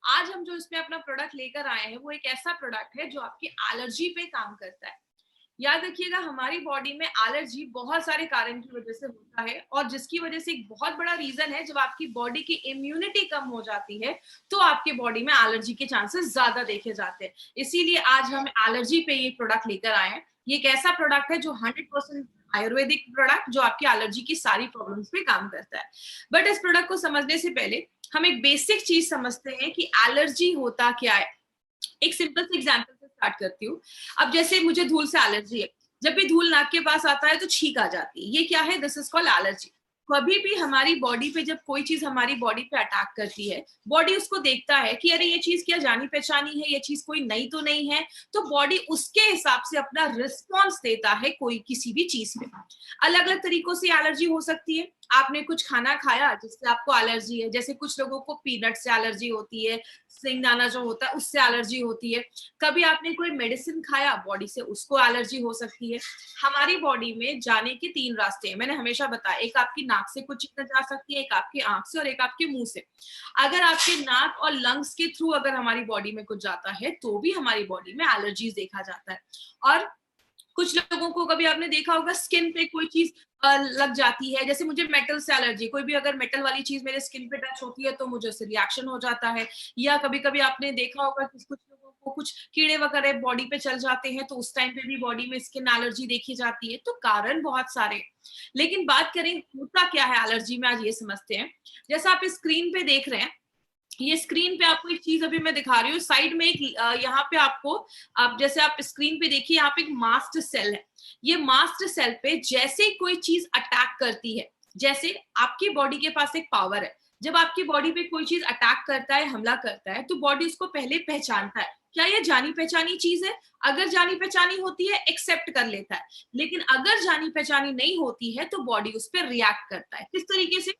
आज हम जो इसमें अपना प्रोडक्ट लेकर आए हैं वो एक ऐसा प्रोडक्ट है जो आपकी एलर्जी पे काम करता है। याद रखिएगा, हमारी बॉडी में एलर्जी बहुत सारे कारण की वजह से होता है और जिसकी वजह से एक बहुत बड़ा रीजन है, जब आपकी बॉडी की इम्यूनिटी कम हो जाती है तो आपके बॉडी में एलर्जी के चांसेस ज्यादा देखे जाते हैं। इसीलिए आज हम एलर्जी पे ये प्रोडक्ट लेकर आए हैं। ये एक ऐसा प्रोडक्ट है जो 100% आयुर्वेदिक प्रोडक्ट जो आपकी एलर्जी की सारी प्रॉब्लम्स पे काम करता है। बट इस प्रोडक्ट को समझने से पहले हम एक बेसिक चीज समझते हैं कि एलर्जी होता क्या है। एक सिंपल सी एग्जांपल से स्टार्ट करती हूँ। अब जैसे मुझे धूल से एलर्जी है, जब भी धूल नाक के पास आता है तो छींक आ जाती है। ये क्या है? This is called allergy. कभी भी हमारी बॉडी पे जब कोई चीज हमारी बॉडी पे अटैक करती है, बॉडी उसको देखता है कि अरे ये चीज क्या जानी पहचानी है, ये चीज कोई नई तो नहीं है। तो बॉडी उसके हिसाब से अपना रिस्पॉन्स देता है कोई किसी भी चीज पे। अलग अलग तरीकों से एलर्जी हो सकती है। आपने कुछ खाना खाया जिससे आपको एलर्जी है, जैसे कुछ लोगों को पीनट से एलर्जी होती है, सिंगदाना जो होता है उससे एलर्जी होती है। कभी आपने कोई मेडिसिन खाया बॉडी से, उसको एलर्जी हो सकती है। हमारी बॉडी में जाने के 3 रास्ते हैं, मैंने हमेशा बताया। एक आपकी नाक से कुछ चीजें जा सकती है, एक आपकी आंख से और एक आपके मुंह से। अगर आपके नाक और लंग्स के थ्रू अगर हमारी बॉडी में कुछ जाता है तो भी हमारी बॉडी में एलर्जीज देखा जाता है। और कुछ लोगों को, कभी आपने देखा होगा, स्किन पे कोई चीज लग जाती है। जैसे मुझे मेटल से एलर्जी, कोई भी अगर मेटल वाली चीज मेरे स्किन पे टच होती है तो मुझे उससे रिएक्शन हो जाता है। या कभी कभी आपने देखा होगा कि कुछ लोगों को कुछ कीड़े वगैरह बॉडी पे चल जाते हैं तो उस टाइम पे भी बॉडी में स्किन एलर्जी देखी जाती है। तो कारण बहुत सारे हैं। लेकिन बात करें होता क्या है एलर्जी में, आज ये समझते हैं। जैसा आप स्क्रीन पे देख रहे हैं, ये स्क्रीन पे आपको एक चीज अभी मैं दिखा रही हूँ। साइड में एक यहाँ पे आपको, आप जैसे आप स्क्रीन पे देखिए, यहाँ पे एक मास्ट सेल है। ये मास्ट सेल पे जैसे कोई चीज अटैक करती है, जैसे आपकी बॉडी के पास एक पावर है। जब आपकी बॉडी पे कोई चीज अटैक करता है, हमला करता है, तो बॉडी उसको पहले पहचानता है, क्या ये जानी पहचानी चीज है। अगर जानी पहचानी होती है, एक्सेप्ट कर लेता है। लेकिन अगर जानी पहचानी नहीं होती है तो बॉडी उस पर रिएक्ट करता है। किस तरीके से?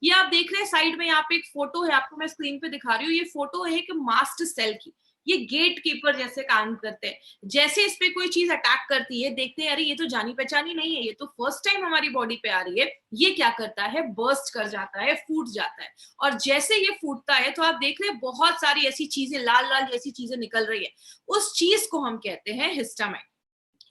ये आप देख रहे हैं साइड में, यहाँ पे एक फोटो है, आपको मैं स्क्रीन पे दिखा रही हूँ। ये फोटो है एक मास्ट सेल की। ये गेट कीपर जैसे काम करते हैं। जैसे इस पे कोई चीज अटैक करती है, देखते हैं अरे ये तो जानी पहचानी नहीं है, ये तो फर्स्ट टाइम हमारी बॉडी पे आ रही है। ये क्या करता है? बर्स्ट कर जाता है, फूट जाता है। और जैसे ये फूटता है तो आप देख रहे हैं बहुत सारी ऐसी चीजें, लाल लाल जैसी चीजें निकल रही है। उस चीज को हम कहते हैं हिस्टामाइन।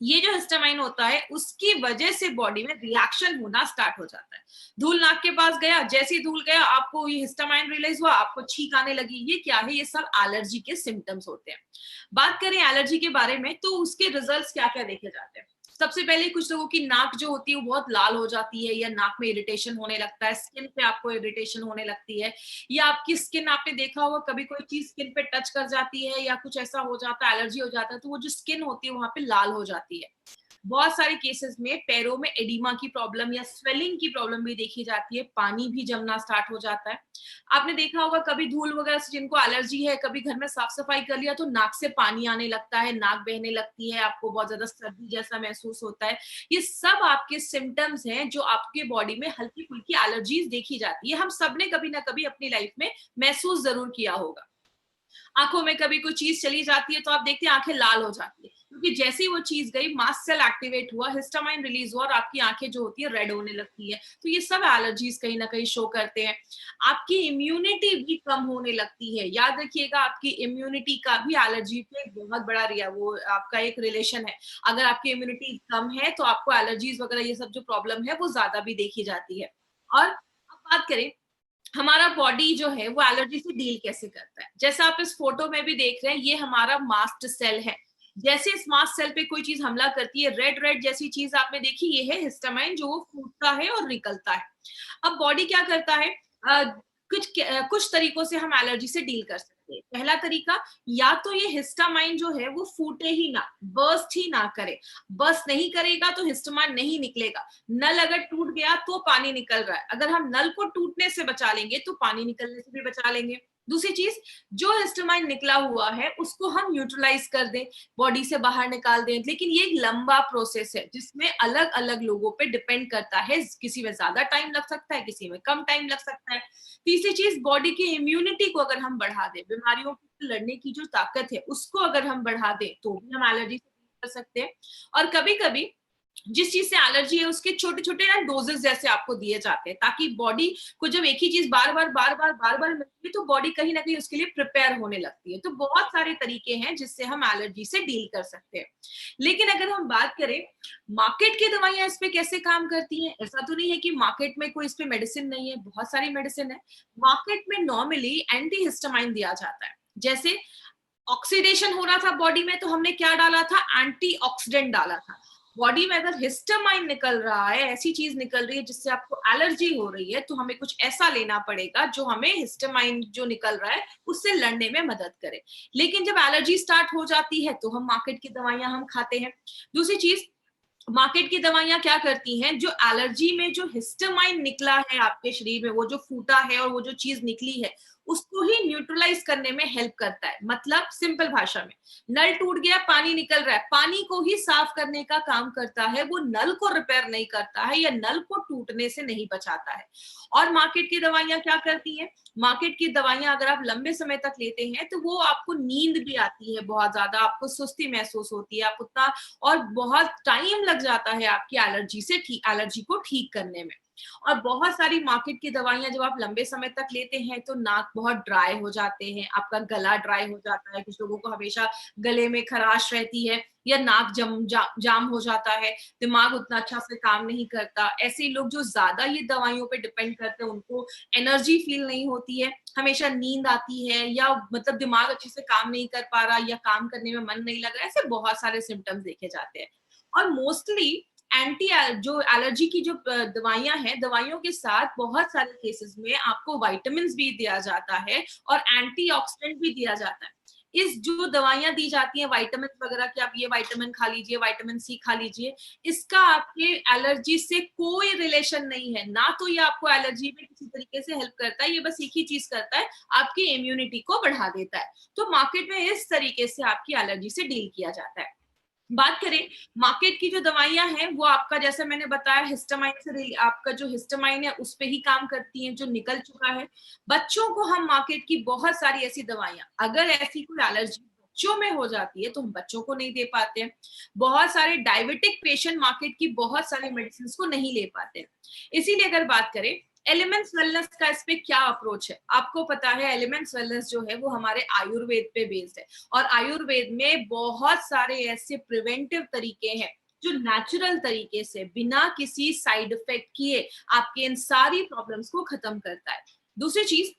ये जो हिस्टामाइन होता है उसकी वजह से बॉडी में रिएक्शन होना स्टार्ट हो जाता है। धूल नाक के पास गया, जैसे ही धूल गया आपको ये हिस्टामाइन रिलीज हुआ, आपको छींक आने लगी। ये क्या है? ये सब एलर्जी के सिम्टम्स होते हैं। बात करें एलर्जी के बारे में तो उसके रिजल्ट्स क्या क्या देखे जाते हैं। सबसे पहले कुछ लोगों की नाक जो होती है वो बहुत लाल हो जाती है, या नाक में इरिटेशन होने लगता है, स्किन पे आपको इरिटेशन होने लगती है। या आपकी स्किन, आपने देखा होगा कभी कोई चीज स्किन पे टच कर जाती है या कुछ ऐसा हो जाता है, एलर्जी हो जाता है, तो वो जो स्किन होती है वहां पे लाल हो जाती है। बहुत सारे केसेस में पैरों में एडिमा की प्रॉब्लम या स्वेलिंग की प्रॉब्लम भी देखी जाती है, पानी भी जमना स्टार्ट हो जाता है। आपने देखा होगा कभी धूल वगैरह से जिनको एलर्जी है, कभी घर में साफ सफाई कर लिया तो नाक से पानी आने लगता है, नाक बहने लगती है, आपको बहुत ज्यादा सर्दी जैसा महसूस होता है। ये सब आपके सिम्टम्स हैं जो आपके बॉडी में हल्की फुल्की एलर्जीज देखी जाती है। हम सबने कभी ना कभी अपनी लाइफ में महसूस जरूर किया होगा। आंखों में कभी कोई चीज चली जाती है तो आप देखते हैं आंखें लाल हो जाती है, क्योंकि जैसे ही वो चीज गई, मास्ट सेल एक्टिवेट हुआ, हिस्टामाइन रिलीज हुआ और आपकी आंखें जो होती है रेड होने लगती है। तो ये सब एलर्जीज कहीं ना कहीं शो करते हैं। आपकी इम्यूनिटी भी कम होने लगती है। याद रखिएगा, आपकी इम्यूनिटी का भी एलर्जी पे एक बहुत बड़ा वो आपका एक रिलेशन है। अगर आपकी इम्यूनिटी कम है तो आपको एलर्जीज वगैरह ये सब जो प्रॉब्लम है वो ज्यादा भी देखी जाती है। और अब बात करें हमारा बॉडी जो है वो एलर्जी से डील कैसे करता है। जैसा आप इस फोटो में भी देख रहे हैं, ये हमारा मास्ट सेल है। जैसे इस मास्ट सेल पे कोई चीज हमला करती है, रेड रेड जैसी चीज आपने देखी, ये है हिस्टामाइन जो वो फूटता है और निकलता है। अब बॉडी क्या करता है? कुछ तरीकों से हम एलर्जी से डील कर सकते हैं। पहला तरीका, या तो ये हिस्टामाइन जो है वो फूटे ही ना, बर्स्ट ही ना करे। बर्स्ट नहीं करेगा तो हिस्टामाइन नहीं निकलेगा। नल अगर टूट गया तो पानी निकल रहा है, अगर हम नल को टूटने से बचा लेंगे तो पानी निकलने से भी बचा लेंगे। दूसरी चीज, जो हिस्टामाइन निकला हुआ है उसको हम न्यूट्रलाइज कर दें, बॉडी से बाहर निकाल दें। लेकिन ये एक लंबा प्रोसेस है जिसमें अलग अलग लोगों पे डिपेंड करता है, किसी में ज्यादा टाइम लग सकता है, किसी में कम टाइम लग सकता है। तीसरी चीज, बॉडी की इम्यूनिटी को अगर हम बढ़ा दें, बीमारियों से लड़ने की जो ताकत है उसको अगर हम बढ़ा दें तो भी हम एलर्जी से कर सकते हैं। और कभी कभी जिस चीज से एलर्जी है उसके छोटे छोटे ना डोजेस जैसे आपको दिए जाते हैं, ताकि बॉडी को जब एक ही चीज बार बार मिलती है तो बॉडी कहीं ना कहीं उसके लिए प्रिपेयर होने लगती है। तो बहुत सारे तरीके हैं जिससे हम एलर्जी से डील कर सकते हैं। लेकिन अगर हम बात करें मार्केट की दवाइयां इस पे कैसे काम करती हैं, ऐसा तो नहीं है कि मार्केट में कोई इस पे मेडिसिन नहीं है, बहुत सारी मेडिसिन है। मार्केट में नॉर्मली एंटी हिस्टामाइन दिया जाता है। जैसे ऑक्सीडेशन हो रहा था बॉडी में, तो हमने क्या डाला था, एंटीऑक्सीडेंट डाला था। बॉडी में अगर हिस्टामाइन निकल रहा है, ऐसी चीज निकल रही है जिससे आपको एलर्जी हो रही है, तो हमें कुछ ऐसा लेना पड़ेगा जो हमें हिस्टामाइन जो निकल रहा है उससे लड़ने में मदद करे। लेकिन जब एलर्जी स्टार्ट हो जाती है तो हम मार्केट की दवाइयां हम खाते हैं। दूसरी चीज, मार्केट की दवाइयां क्या करती हैं, जो एलर्जी में जो हिस्टामाइन निकला है आपके शरीर में, वो जो फूटा है और वो जो चीज निकली है, उसको ही न्यूट्रलाइज करने में हेल्प करता है। मतलब सिंपल भाषा में, नल टूट गया, पानी निकल रहा है, पानी को ही साफ करने का काम करता है, वो नल को रिपेयर नहीं करता है या नल को टूटने से नहीं बचाता है। और मार्केट की दवाइयां क्या करती हैं, मार्केट की दवाइयां अगर आप लंबे समय तक लेते हैं तो वो आपको नींद भी आती है, बहुत ज्यादा आपको सुस्ती महसूस होती है, आप उतना, और बहुत टाइम लग जाता है आपकी एलर्जी को ठीक करने में। और बहुत सारी मार्केट की दवाइयां जब आप लंबे समय तक लेते हैं तो नाक बहुत ड्राई हो जाते हैं, आपका गला ड्राई हो जाता है, कुछ लोगों को हमेशा गले में खराश रहती है या नाक जाम हो जाता है, दिमाग उतना अच्छा से काम नहीं करता। ऐसे लोग जो ज्यादा ये दवाइयों पे डिपेंड करते हैं उनको एनर्जी फील नहीं होती है, हमेशा नींद आती है, या मतलब दिमाग अच्छे से काम नहीं कर पा रहा या काम करने में मन नहीं लग रहा, ऐसे बहुत सारे सिम्टम्स देखे जाते हैं। और मोस्टली एंटी जो एलर्जी की जो दवाइयां हैं, दवाइयों के साथ बहुत सारे केसेस में आपको विटामिन भी दिया जाता है और एंटीऑक्सीडेंट भी दिया जाता है। इस जो दवाइयां दी जाती हैं विटामिन वगैरह की, आप ये विटामिन खा लीजिए, विटामिन सी खा लीजिए, इसका आपके एलर्जी से कोई रिलेशन नहीं है ना। तो ये आपको एलर्जी में किसी तरीके से हेल्प करता है, ये बस एक ही चीज करता है, आपकी इम्यूनिटी को बढ़ा देता है। तो मार्केट में इस तरीके से आपकी एलर्जी से डील किया जाता है। बात करें मार्केट की जो दवाइयां हैं, वो आपका जैसे मैंने बताया हिस्टामाइन से, आपका जो हिस्टामाइन है उस पे ही काम करती हैं जो निकल चुका है। बच्चों को हम मार्केट की बहुत सारी ऐसी दवाइयां, अगर ऐसी कोई एलर्जी बच्चों में हो जाती है तो हम बच्चों को नहीं दे पाते हैं। बहुत सारे डायबिटिक पेशेंट मार्केट की बहुत सारी मेडिसिन को नहीं ले पाते हैं। इसीलिए अगर बात करें एलिमेंट्स वेलनेस का, इस पे क्या अप्रोच है, आपको पता है एलिमेंट्स वेलनेस जो है वो हमारे आयुर्वेद पे बेस्ड है। और आयुर्वेद में बहुत सारे ऐसे प्रिवेंटिव तरीके हैं जो नेचुरल तरीके से बिना किसी साइड इफेक्ट किए आपके इन सारी प्रॉब्लम्स को खत्म करता है। दूसरी चीज,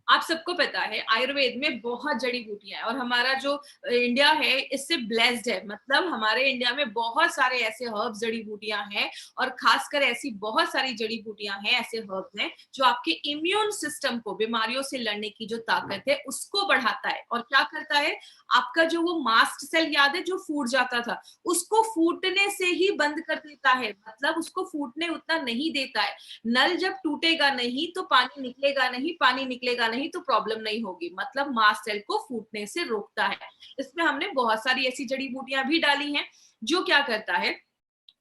आप सबको पता है आयुर्वेद में बहुत जड़ी बूटियां हैं, और हमारा जो इंडिया है इससे ब्लेस्ड है। मतलब हमारे इंडिया में बहुत सारे ऐसे हर्ब्स जड़ी बूटियां हैं, और खासकर ऐसी बहुत सारी जड़ी बूटियां हैं, ऐसे हर्ब्स हैं जो आपके इम्यून सिस्टम को, बीमारियों से लड़ने की जो ताकत है उसको बढ़ाता है। और क्या करता है, आपका जो वो मास्ट सेल याद है जो फूट जाता था, उसको फूटने से ही बंद कर देता है, मतलब उसको फूटने उतना नहीं देता है। नल जब टूटेगा नहीं तो पानी निकलेगा नहीं, पानी निकलेगा नहीं तो प्रॉब्लम नहीं होगी, मतलब मास्ट सेल को फूटने से रोकता है। इसमें हमने बहुत सारी ऐसी जड़ी बूटियां भी डाली हैं जो क्या करता है,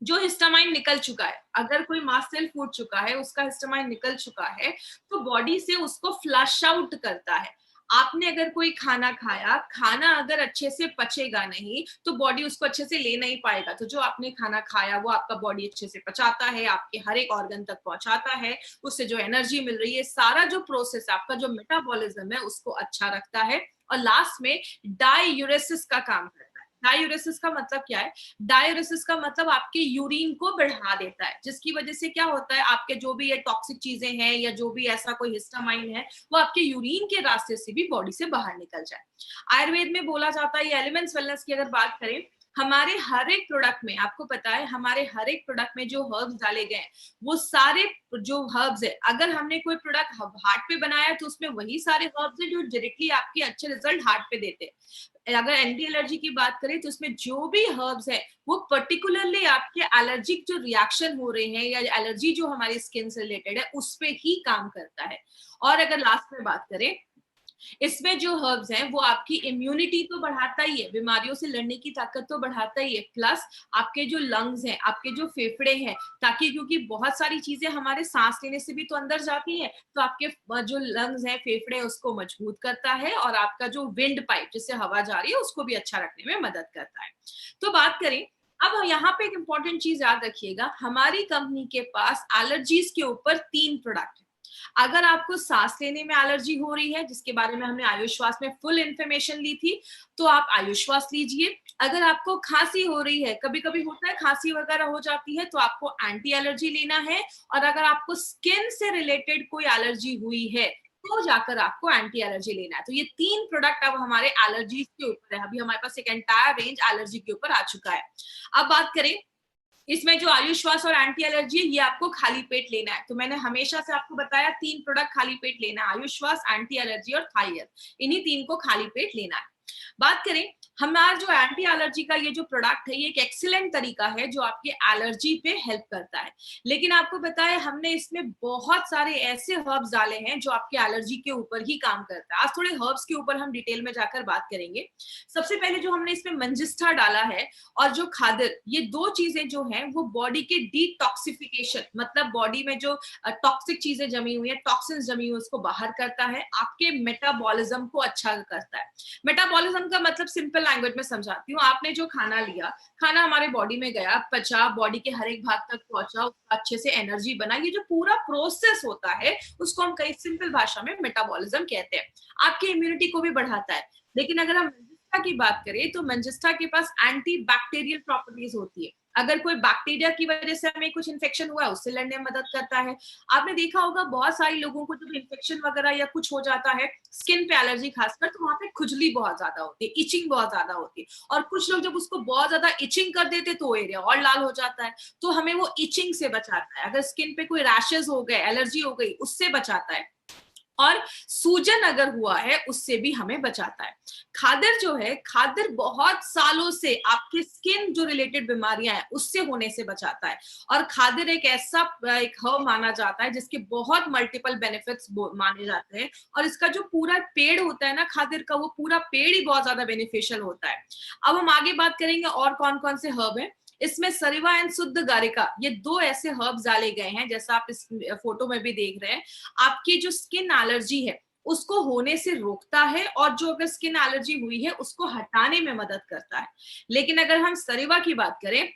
जो हिस्टामाइन निकल चुका है, अगर कोई मास्ट सेल फूट चुका है, उसका हिस्टामाइन निकल चुका है, तो बॉडी से उसको फ्लश आउट करता है। आपने अगर कोई खाना खाया, खाना अगर अच्छे से पचेगा नहीं तो बॉडी उसको अच्छे से ले नहीं पाएगा। तो जो आपने खाना खाया वो आपका बॉडी अच्छे से पचाता है, आपके हर एक ऑर्गन तक पहुंचाता है, उससे जो एनर्जी मिल रही है, सारा जो प्रोसेस आपका जो मेटाबॉलिज्म है उसको अच्छा रखता है। और लास्ट में डायूरेसिस का काम करता है। डायूरेसिस का मतलब क्या है, डायूरेसिस का मतलब आपके यूरिन को बढ़ा देता है, जिसकी वजह से क्या होता है, आपके जो भी ये टॉक्सिक चीजें हैं या जो भी ऐसा कोई हिस्टामाइन है वो आपके यूरिन के रास्ते से भी बॉडी से बाहर निकल जाए। आयुर्वेद में बोला जाता है, ये एलिमेंट्स वेलनेस की अगर बात करें, हमारे हर एक प्रोडक्ट में, आपको पता है हमारे हर एक प्रोडक्ट में जो हर्ब्स डाले गए हैं, वो सारे जो हर्ब्स है, अगर हमने कोई प्रोडक्ट हार्ट पे बनाया है तो उसमें वही सारे हर्ब्स है जो डायरेक्टली आपके अच्छे रिजल्ट हार्ट पे देते हैं। अगर एंटी एलर्जी की बात करें तो उसमें जो भी हर्ब्स है वो पर्टिकुलरली आपके एलर्जिक जो रिएक्शन हो रहे हैं या एलर्जी जो हमारी स्किन से रिलेटेड है उस पे ही काम करता है। और अगर लास्ट में बात करें, इसमें जो हर्ब्स हैं वो आपकी इम्यूनिटी तो बढ़ाता ही है, बीमारियों से लड़ने की ताकत तो बढ़ाता ही है, प्लस आपके जो लंग्स हैं, आपके जो फेफड़े हैं, ताकि क्योंकि बहुत सारी चीजें हमारे सांस लेने से भी तो अंदर जाती हैं, तो आपके जो लंग्स हैं, फेफड़े, उसको मजबूत करता है, और आपका जो विंड पाइप जिससे हवा जा रही है उसको भी अच्छा रखने में मदद करता है। तो बात करें अब यहाँ पे एक इंपॉर्टेंट चीज याद रखिएगा, हमारी कंपनी के पास एलर्जीज के ऊपर 3 प्रोडक्ट है। अगर आपको सांस लेने में एलर्जी हो रही है, जिसके बारे में हमने आयुश्वास में फुल इन्फॉर्मेशन ली थी, तो आप आयुश्वास लीजिए। अगर आपको खांसी हो रही है, कभी कभी होता है खांसी वगैरह हो जाती है, तो आपको एंटी एलर्जी लेना है। और अगर आपको स्किन से रिलेटेड कोई एलर्जी हुई है, तो जाकर आपको एंटी एलर्जी लेना है। तो ये 3 प्रोडक्ट अब हमारे एलर्जीज के ऊपर है। अभी हमारे पास एक एंटायर रेंज एलर्जी के ऊपर आ चुका है। अब बात करें इसमें जो आयुश्वास और एंटी एलर्जी है, ये आपको खाली पेट लेना है। तो मैंने हमेशा से आपको बताया 3 प्रोडक्ट खाली पेट लेना है, आयुश्वास, एंटी एलर्जी और थाई। इन्हीं 3 को खाली पेट लेना है। बात करें हमारा जो एंटी एलर्जी का ये जो प्रोडक्ट है, ये एक एक्सीलेंट तरीका है जो आपके एलर्जी पे हेल्प करता है। लेकिन आपको बताया हमने इसमें बहुत सारे ऐसे हर्ब्स डाले हैं जो आपके एलर्जी के ऊपर ही काम करता है। आज थोड़े हर्ब्स के ऊपर हम डिटेल में जाकर बात करेंगे। सबसे पहले जो हमने इसमें मंजिस्टा डाला है और जो खादर, ये 2 चीजें जो हैं वो बॉडी के डिटॉक्सिफिकेशन, मतलब बॉडी में जो टॉक्सिक चीजें जमी हुई है, टॉक्सिन्स जमी हुई, उसको बाहर करता है, आपके मेटाबॉलिज्म को अच्छा करता है। मेटाबॉलिज्म का मतलब सिंपल लैंग्वेज में समझाती हूँ, आपने जो खाना लिया, खाना हमारे बॉडी में गया, पचा, बॉडी के हर एक भाग तक पहुंचा, अच्छे से एनर्जी बना, ये जो पूरा प्रोसेस होता है उसको हम कई सिंपल भाषा में मेटाबॉलिज्म कहते हैं। आपकी इम्यूनिटी को भी बढ़ाता है। लेकिन अगर हम मंजिस्टा की बात करें तो मंजिस्टा के पास एंटी बैक्टीरियल प्रॉपर्टीज होती है। अगर कोई बैक्टीरिया की वजह से हमें कुछ इन्फेक्शन हुआ है, उससे लड़ने में मदद करता है। आपने देखा होगा बहुत सारे लोगों को जब इन्फेक्शन वगैरह या कुछ हो जाता है, स्किन पे एलर्जी खासकर, तो वहां पे खुजली बहुत ज्यादा होती है, इचिंग बहुत ज्यादा होती है। और कुछ लोग जब उसको बहुत ज्यादा इचिंग कर देते तो एरिया और लाल हो जाता है। तो हमें वो इचिंग से बचाता है। अगर स्किन पे कोई रैशेज हो गए, एलर्जी हो गई, उससे बचाता है। और सूजन अगर हुआ है उससे भी हमें बचाता है। खादर जो है, खादर बहुत सालों से आपके स्किन जो रिलेटेड बीमारियां हैं उससे होने से बचाता है। और खादर एक ऐसा एक हर्ब माना जाता है जिसके बहुत मल्टीपल बेनिफिट्स माने जाते हैं। और इसका जो पूरा पेड़ होता है ना खादर का, वो पूरा पेड़ ही बहुत ज्यादा बेनिफिशियल होता है। अब हम आगे बात करेंगे और कौन कौन से हर्ब है। इसमें सरिवा एंड शुद्ध गारिका, ये 2 ऐसे हर्ब्स डाले गए हैं, जैसा आप इस फोटो में भी देख रहे हैं। आपकी जो स्किन एलर्जी है उसको होने से रोकता है, और जो अगर स्किन एलर्जी हुई है उसको हटाने में मदद करता है। लेकिन अगर हम सरिवा की बात करें,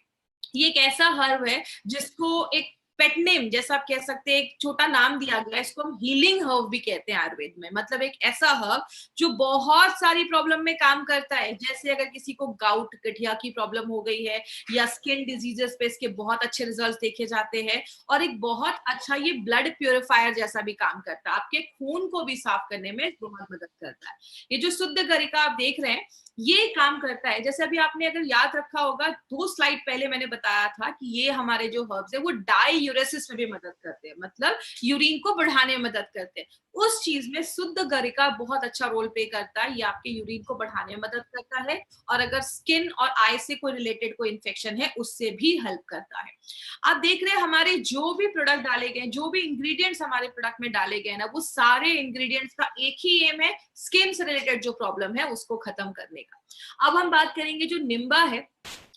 ये एक ऐसा हर्ब है जिसको एक पेट नेम जैसा आप कह सकते हैं, एक छोटा नाम दिया गया है। इसको हम हीलिंग हर्ब भी कहते हैं आयुर्वेद में। मतलब एक ऐसा हर्ब जो बहुत सारी प्रॉब्लम में काम करता है। जैसे अगर किसी को गाउट, गठिया की प्रॉब्लम हो गई है, या स्किन डिजीजेस पे इसके बहुत अच्छे रिजल्ट देखे जाते हैं। और एक बहुत अच्छा ये ब्लड प्यूरिफायर जैसा भी काम करता है, आपके खून को भी साफ करने में बहुत मदद करता है। ये जो शुद्ध गरिका आप देख रहे हैं, ये काम करता है। जैसे अभी आपने अगर याद रखा होगा, 2 स्लाइड पहले मैंने बताया था कि ये हमारे जो हर्ब्स है वो डाईयूरेसिस में भी मदद करते हैं, मतलब यूरिन को बढ़ाने में मदद करते हैं। उस चीज में शुद्ध गरिका बहुत अच्छा रोल प्ले करता है। ये आपके यूरिन को बढ़ाने में मदद करता है, और अगर स्किन और आई से कोई रिलेटेड कोई इन्फेक्शन है उससे भी हेल्प करता है। आप देख रहे हैं हमारे जो भी प्रोडक्ट डाले गए, जो भी इंग्रेडिएंट्स हमारे प्रोडक्ट में डाले गए ना, वो सारे इंग्रेडिएंट्स का एक ही एम है, स्किन से रिलेटेड जो प्रॉब्लम है उसको खत्म करने का। अब हम बात करेंगे जो निम्बा है।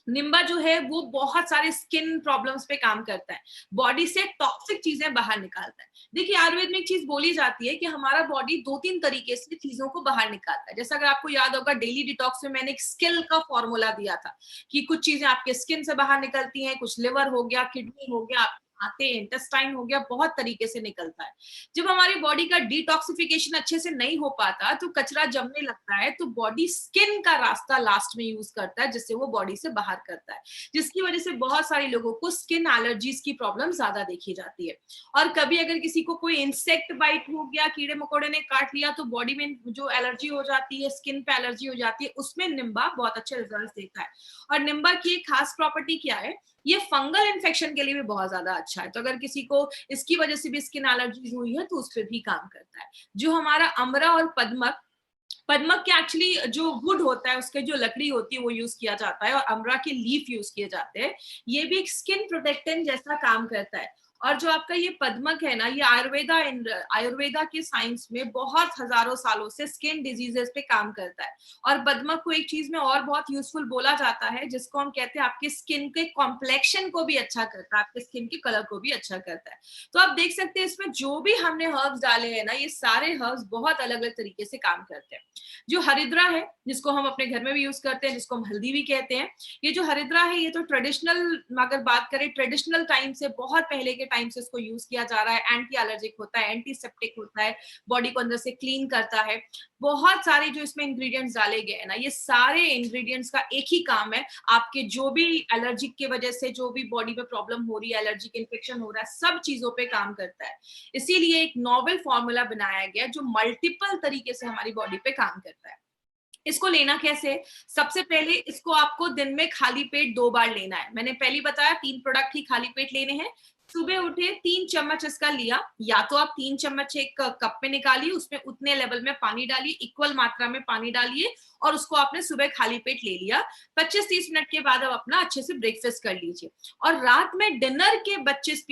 निम्बा जो है वो बहुत सारे स्किन प्रॉब्लम्स पे काम करता है, बॉडी से टॉक्सिक चीजें बाहर निकालता है। देखिए आयुर्वेद में एक चीज बोली जाती है कि हमारा बॉडी 2-3 तरीके से चीजों को बाहर निकालता है। जैसा अगर आपको याद होगा, डेली डिटॉक्स में मैंने एक स्किल का फॉर्मूला दिया था कि कुछ चीजें आपके स्किन से बाहर निकलती हैं, कुछ लिवर हो गया, किडनी हो गया, आते इंटेस्टाइन हो गया, बहुत तरीके से निकलता है। जब हमारी बॉडी का डिटॉक्सिफिकेशन अच्छे से नहीं हो पाता तो कचरा जमने लगता है, तो बॉडी स्किन का रास्ता लास्ट में यूज करता है, जिससे वो बॉडी से बाहर करता है, जिसकी वजह से बहुत सारे लोगों को स्किन एलर्जीज की प्रॉब्लम ज्यादा देखी जाती है। और कभी अगर किसी को कोई इंसेक्ट बाइट हो गया, कीड़े मकोड़े ने काट लिया, तो बॉडी में जो एलर्जी हो जाती है, स्किन पे एलर्जी हो जाती है, उसमें निम्बा बहुत अच्छे रिजल्ट देता है। और निम्बा की एक खास प्रॉपर्टी क्या है, ये फंगल इन्फेक्शन के लिए भी बहुत ज्यादा अच्छा है। तो अगर किसी को इसकी वजह से भी स्किन एलर्जी हुई है तो उस पर भी काम करता है। जो हमारा अमरा और पद्मक, पद्मक के एक्चुअली जो वुड होता है, उसके जो लकड़ी होती है वो यूज किया जाता है, और अमरा के लीफ यूज किए जाते हैं। ये भी एक स्किन प्रोटेक्टेंट जैसा काम करता है। और जो आपका ये पद्मक है ना, ये आयुर्वेदा के साइंस में बहुत हजारों सालों से स्किन डिजीजेस पे काम करता है। और पद्मक को एक चीज में और बहुत यूजफुल बोला जाता है, जिसको हम कहते हैं आपके स्किन के कॉम्प्लेक्शन को भी अच्छा करता है, आपके स्किन के कलर को भी अच्छा करता है। तो आप देख सकते हैं इसमें जो भी हमने हर्ब्स डाले हैं ना, ये सारे हर्ब्स बहुत अलग अलग तरीके से काम करते हैं। जो हरिद्रा है, जिसको हम अपने घर में भी यूज करते हैं, जिसको हम हल्दी भी कहते हैं, ये जो हरिद्रा है, ये तो ट्रेडिशनल, अगर बात करें ट्रेडिशनल टाइम से, बहुत पहले के टाइम से इसको यूज किया जा रहा है। एंटी एलर्जिक होता है, एंटीसेप्टिक होता है, बॉडी को अंदर से क्लीन करता है। बहुत सारे जो इसमें इंग्रेडिएंट्स डाले गए हैं ना, ये सारे इंग्रेडिएंट्स का एक ही काम है, आपके जो भी एलर्जिक की वजह से जो भी बॉडी में प्रॉब्लम हो रही है, एलर्जिक इन्फेक्शन हो रहा है, सब चीजों पे काम करता है। इसीलिए एक नॉवेल फॉर्मूला बनाया गया जो मल्टीपल तरीके से हमारी बॉडी पे काम करता है। इसको लेना कैसे? सबसे पहले इसको आपको दिन में खाली पेट 2 बार लेना है। मैंने पहले बताया 3 प्रोडक्ट ही खाली पेट लेने हैं। सुबह उठे 3 चम्मच इसका लिया, या तो आप 3 चम्मच एक कप में निकालिए, उसमें उतने लेवल में पानी डालिए, इक्वल मात्रा में पानी डालिए, और उसको आपने सुबह खाली पेट ले लिया। 25-30 मिनट के बाद अब अपना अच्छे से ब्रेकफास्ट कर लीजिए। और रात में डिनर के 25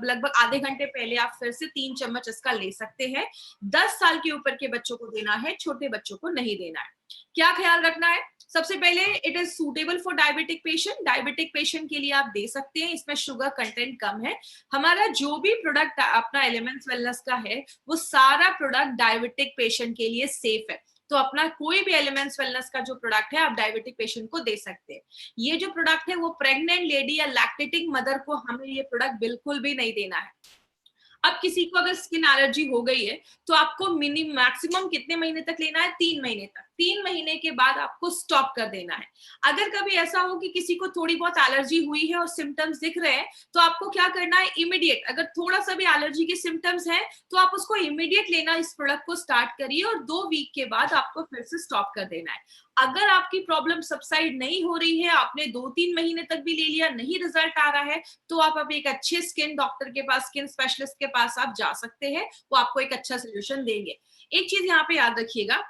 लगभग आधे घंटे पहले आप फिर से 3 चम्मच इसका ले सकते हैं। 10 साल के ऊपर के बच्चों को देना है, छोटे बच्चों को नहीं देना है। क्या ख्याल रखना है? सबसे पहले it is suitable for diabetic patient. Diabetic patient के लिए आप दे सकते हैं, इसमें शुगर कंटेंट कम है। हमारा जो भी प्रोडक्ट अपना एलिमेंट्स वेलनेस का है, वो सारा प्रोडक्ट डायबिटिक पेशेंट के लिए सेफ है। तो अपना कोई भी एलिमेंट्स वेलनेस का जो प्रोडक्ट है, आप डायबिटिक पेशेंट को दे सकते हैं। ये जो प्रोडक्ट है, वो प्रेग्नेंट लेडी या लैक्टेटिंग मदर को हमें ये प्रोडक्ट बिल्कुल भी नहीं देना है। अब किसी को अगर स्किन एलर्जी हो गई है, तो आपको मैक्सिमम कितने महीने तक लेना है? 3 महीने तक। 3 महीने के बाद आपको स्टॉप कर देना है। अगर कभी ऐसा हो कि किसी को थोड़ी बहुत एलर्जी हुई है और सिम्टम्स दिख रहे हैं, तो आपको क्या करना है? इमीडिएट, अगर थोड़ा सा भी एलर्जी के सिम्टम्स हैं, तो आप उसको इमीडिएट लेना, इस प्रोडक्ट को स्टार्ट करिए, और 2 वीक के बाद आपको फिर से स्टॉप कर देना है। अगर आपकी प्रॉब्लम सबसाइड नहीं हो रही है, आपने 2-3 महीने तक भी ले लिया, नहीं रिजल्ट आ रहा है, तो आप अब एक अच्छे स्किन डॉक्टर के पास, स्किन स्पेशलिस्ट के पास आप जा सकते हैं। वो आपको एक अच्छा सोल्यूशन देंगे। एक चीज यहाँ पे याद रखिएगा,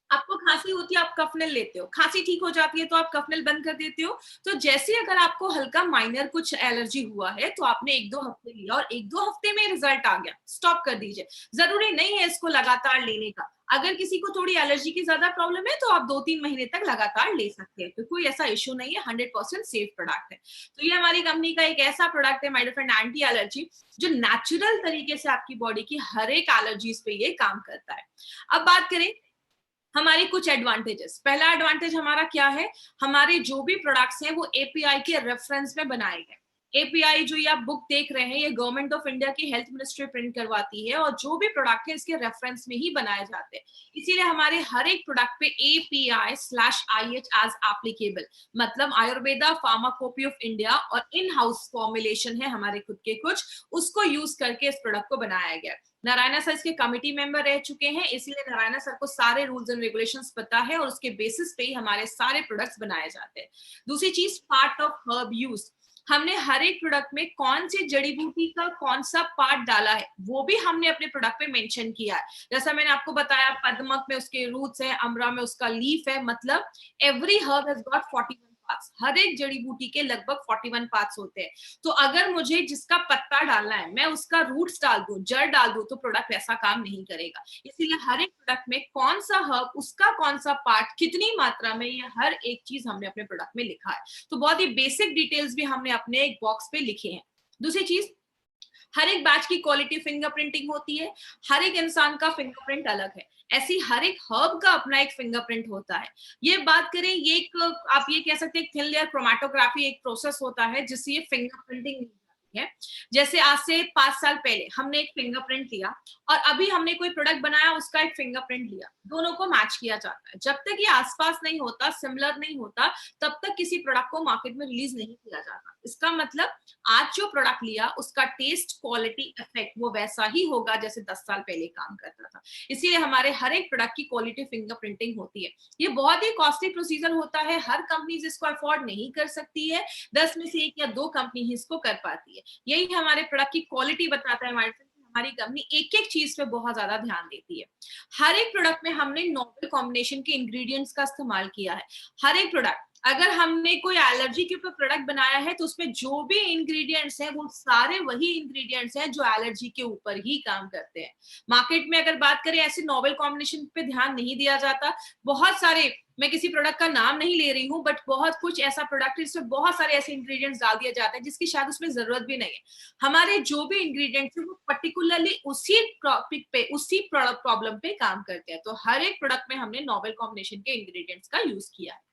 आपको खांसी होती है, आप कफनेल लेते हो, खांसी ठीक हो जाती है तो आप कफनेल बंद कर देते हो। तो जैसे अगर आपको हल्का माइनर कुछ एलर्जी हुआ है, तो आपने 1-2 हफ्ते लिया और 1-2 हफ्ते में रिजल्ट आ गया, स्टॉप कर दीजिए। जरूरी नहीं है इसको लगातार लेने का। अगर किसी को थोड़ी एलर्जी की ज्यादा प्रॉब्लम है, तो आप 2-3 महीने तक लगातार ले सकते हैं, तो कोई ऐसा इश्यू नहीं है, 100% सेफ प्रोडक्ट है। तो ये हमारी कंपनी का एक ऐसा प्रोडक्ट है, my dear friend, anti allergy, जो नेचुरल तरीके से आपकी बॉडी की हर एक एलर्जीज पे ये काम करता है। अब बात करें हमारे कुछ एडवांटेजेस। पहला एडवांटेज हमारा क्या है? हमारे जो भी प्रोडक्ट्स हैं, वो एपीआई के रेफरेंस में बनाए गए। एपीआई जो ये आप बुक देख रहे हैं, ये गवर्नमेंट ऑफ इंडिया की हेल्थ मिनिस्ट्री प्रिंट करवाती है, और जो भी प्रोडक्ट है इसके रेफरेंस में ही बनाए जाते हैं। इसीलिए हमारे हर एक प्रोडक्ट पे API/IH एज एप्लीकेबल, मतलब आयुर्वेदा फार्माकोपी ऑफ इंडिया और इन हाउस फॉर्मुलेशन है हमारे खुद के कुछ, उसको यूज करके इस प्रोडक्ट को बनाया गया। नारायणा सर इसके कमिटी मेंबर रह चुके हैं, इसलिए नारायणा सर को सारे रूल्स एंड रेगुलेशंस पता है, और उसके बेसिस पे ही हमारे सारे प्रोडक्ट्स बनाए जाते हैं। दूसरी चीज, पार्ट ऑफ हर्ब यूज। हमने हर एक प्रोडक्ट में कौन सी जड़ी बूटी का कौन सा पार्ट डाला है, वो भी हमने अपने प्रोडक्ट पे मेंशन किया है। जैसा मैंने आपको बताया, पद्मक में उसके रूट्स है, अमरा में उसका लीफ है, मतलब every herb has got 41 parts. हर एक जड़ी बूटी के लगभग 41 पार्ट्स होते हैं। तो अगर मुझे जिसका पत्ता डालना है, मैं उसका रूट्स डाल दूं, जड़ डाल दूं, तो प्रोडक्ट वैसा काम नहीं करेगा। इसीलिए हर एक प्रोडक्ट में कौन सा हर्ब, उसका कौन सा पार्ट, कितनी मात्रा में, ये हर एक चीज हमने अपने प्रोडक्ट में लिखा है। तो बहुत ही बेसिक डिटेल्स भी हमने अपने एक बॉक्स पे लिखे हैं। दूसरी चीज, हर एक बैच की क्वालिटी फिंगरप्रिंटिंग होती है। हर एक इंसान का फिंगरप्रिंट अलग है, ऐसी हर एक हर्ब का अपना एक फिंगरप्रिंट होता है। ये बात करें, ये एक, आप ये कह सकते हैं, थिन लेयर क्रोमेटोग्राफी एक प्रोसेस होता है, जिससे ये फिंगरप्रिंटिंग है। जैसे आज से 5 साल पहले हमने एक फिंगरप्रिंट लिया, और अभी हमने कोई प्रोडक्ट बनाया, उसका एक फिंगरप्रिंट लिया, दोनों को मैच किया जाता है। जब तक ये आसपास नहीं होता, सिमिलर नहीं होता, तब तक किसी प्रोडक्ट को मार्केट में रिलीज नहीं किया जाता। इसका मतलब आज जो प्रोडक्ट लिया, उसका टेस्ट, क्वालिटी, इफेक्ट वो वैसा ही होगा जैसे 10 साल पहले काम करता था। इसीलिए हमारे हर एक प्रोडक्ट की क्वालिटी फिंगरप्रिंटिंग होती है। ये बहुत ही कॉस्टली प्रोसीजर होता है, हर कंपनी इसको अफोर्ड नहीं कर सकती है, 10 में से 1 या 2 कंपनी ही इसको कर पाती है। यही हमारे प्रोडक्ट की क्वालिटी बताता है हमारी कंपनी एक एक चीज पे बहुत ज्यादा ध्यान देती है। हर एक प्रोडक्ट में हमने नोवेल कॉम्बिनेशन के इंग्रेडिएंट्स का इस्तेमाल किया है। हर एक प्रोडक्ट, अगर हमने कोई एलर्जी के ऊपर प्रोडक्ट बनाया है तो उसमें जो भी इंग्रेडिएंट्स हैं वो सारे वही इंग्रेडिएंट्स हैं जो एलर्जी के ऊपर ही काम करते हैं। मार्केट में अगर बात करें ऐसे नोवेल कॉम्बिनेशन पे ध्यान नहीं दिया जाता। बहुत सारे, मैं किसी प्रोडक्ट का नाम नहीं ले रही हूँ, बट बहुत कुछ ऐसा प्रोडक्ट है जिसमें बहुत सारे ऐसे इंग्रेडिएंट्स डाल दिया जाता है जिसकी शायद उसमें जरूरत भी नहीं है। हमारे जो भी इंग्रेडिएंट्स है वो पर्टिकुलरली उसी टॉपिक पे, उसी प्रॉब्लम पे काम करते हैं। तो हर एक प्रोडक्ट में हमने नोवेल कॉम्बिनेशन के इंग्रेडिएंट्स का यूज किया है।